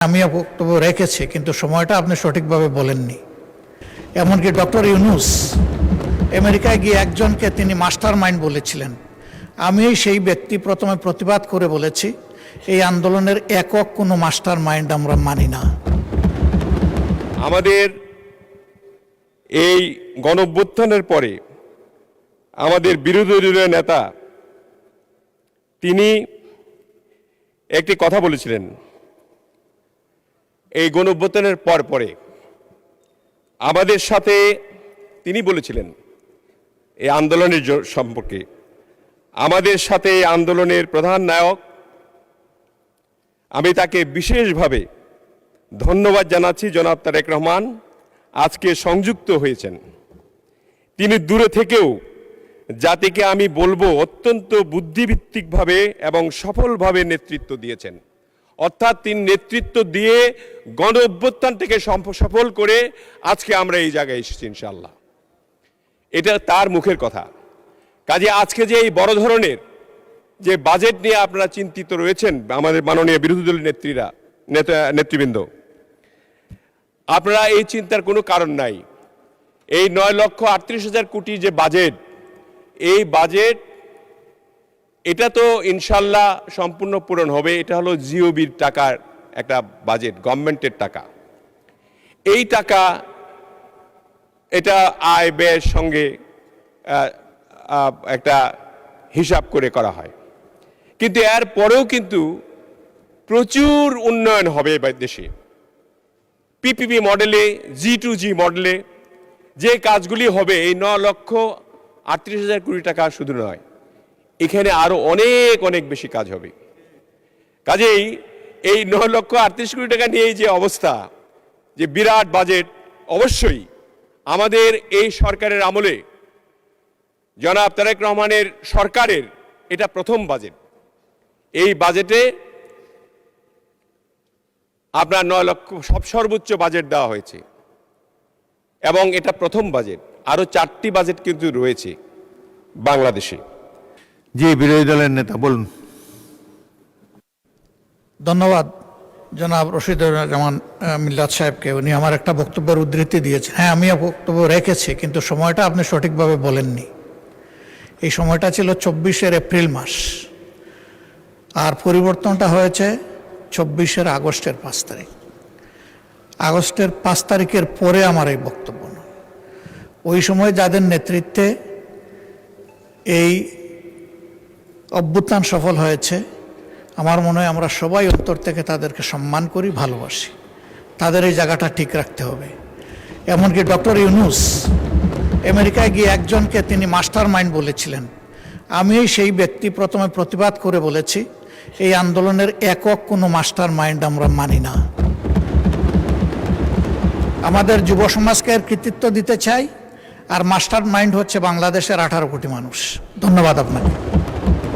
আমি বক্তব্য রেখেছি, কিন্তু সময়টা আপনি সঠিকভাবে বলেননি। এমনকি ডক্টর ইউনূস আমেরিকায় গিয়ে একজনকে তিনি মাস্টার মাইন্ড বলেছিলেন। আমি সেই ব্যক্তি প্রথমে প্রতিবাদ করে বলেছি, এই আন্দোলনের একক কোনো মাস্টার মাইন্ড আমরা মানি না। আমাদের এই গণঅভ্যুত্থানের পরে আমাদের বিরোধী দলীয় নেতা তিনি একটি কথা বলেছিলেন। এই গণঅভ্যুত্থানের পরে আমাদের সাথে তিনি বলেছিলেন এই আন্দোলনের সম্পর্কে, আমাদের সাথে এই আন্দোলনের প্রধান নায়ক, আমি তাকে বিশেষভাবে ধন্যবাদ জানাচ্ছি। জনাব তারেক রহমান আজকে সংযুক্ত হয়েছেন। তিনি দূরে থেকেও জাতিকে আমি বলবো অত্যন্ত বুদ্ধিভিত্তিকভাবে এবং সফলভাবে নেতৃত্ব দিয়েছেন। অর্থাৎ তিনি নেতৃত্ব দিয়ে গণ অভ্যুত্থানটাকে সফল করে আজকে আমরা এই জায়গায় এসেছি ইনশাআল্লাহ। এটা তার মুখের কথা। কাজে আজকে যে এই বড় ধরনের যে বাজেট নিয়ে আপনারা চিন্তিত রয়েছেন, আমাদের মাননীয় বিরোধী দলীয় নেতৃবৃন্দ, আপনারা এই চিন্তার কোনো কারণ নাই। এই 9,38,000 কোটি যে বাজেট, এই বাজেট এটা তো ইনশাল্লাহ সম্পূর্ণ পূরণ হবে। এটা হলো জিওবির টাকার একটা বাজেট, গভর্নমেন্টের টাকা। এই টাকা এটা আয় ব্যয়ের সঙ্গে একটা হিসাব করে করা হয়, কিন্তু এর পরেও কিন্তু প্রচুর উন্নয়ন হবে দেশে। পিপিপি মডেলে, G2G মডেলে যে কাজগুলি হবে, এই 9,38,000 কোটি টাকা শুধু নয়, এখানে আরো অনেক অনেক বেশি কাজ হবে। কাজেই এই 9,38,000 কোটি টাকা নিয়ে যে অবস্থা, যে বিরাট বাজেট, অবশ্যই আমাদের এই সরকারের আমলে জনাব তারেক রহমানের সরকারের এটা প্রথম বাজেট। এই বাজেটে আপনার 9 লক্ষ সর্বোচ্চ বাজেট দেওয়া হয়েছে এবং এটা প্রথম বাজেট। আরো 4টি বাজেট কিন্তু রয়েছে বাংলাদেশে। জি, বিরোধী দলের নেতা বলুন। ধন্যবাদ জনাব রশিদুজ্জামান মিল্লাত সাহেবকে। উনি আমার একটা বক্তব্যের উদ্ধৃতি দিয়েছেন। হ্যাঁ, আমি বক্তব্য রেখেছি, কিন্তু সময়টা আপনি সঠিকভাবে বলেননি। এই সময়টা ছিল 24 এপ্রিল মাস, আর পরিবর্তনটা হয়েছে 24 আগস্টের 5 তারিখ। আগস্টের 5 তারিখের পরে আমার এই বক্তব্য না। ওই সময় যাদের নেতৃত্বে এই অভ্যুত্থান সফল হয়েছে, আমার মনে হয় আমরা সবাই অন্তর থেকে তাদেরকে সম্মান করি, ভালোবাসি। তাদের এই জায়গাটা ঠিক রাখতে হবে। এমনকি ডক্টর ইউনূস আমেরিকায় গিয়ে একজনকে তিনি মাস্টার মাইন্ড বলেছিলেন। আমি সেই ব্যক্তি প্রথমে প্রতিবাদ করে বলেছি, এই আন্দোলনের একক কোনো মাস্টার মাইন্ড আমরা মানি না। আমাদের যুব সমাজকে এর কৃতিত্ব দিতে চাই, আর মাস্টার মাইন্ড হচ্ছে বাংলাদেশের 18 কোটি মানুষ। ধন্যবাদ আপনাকে।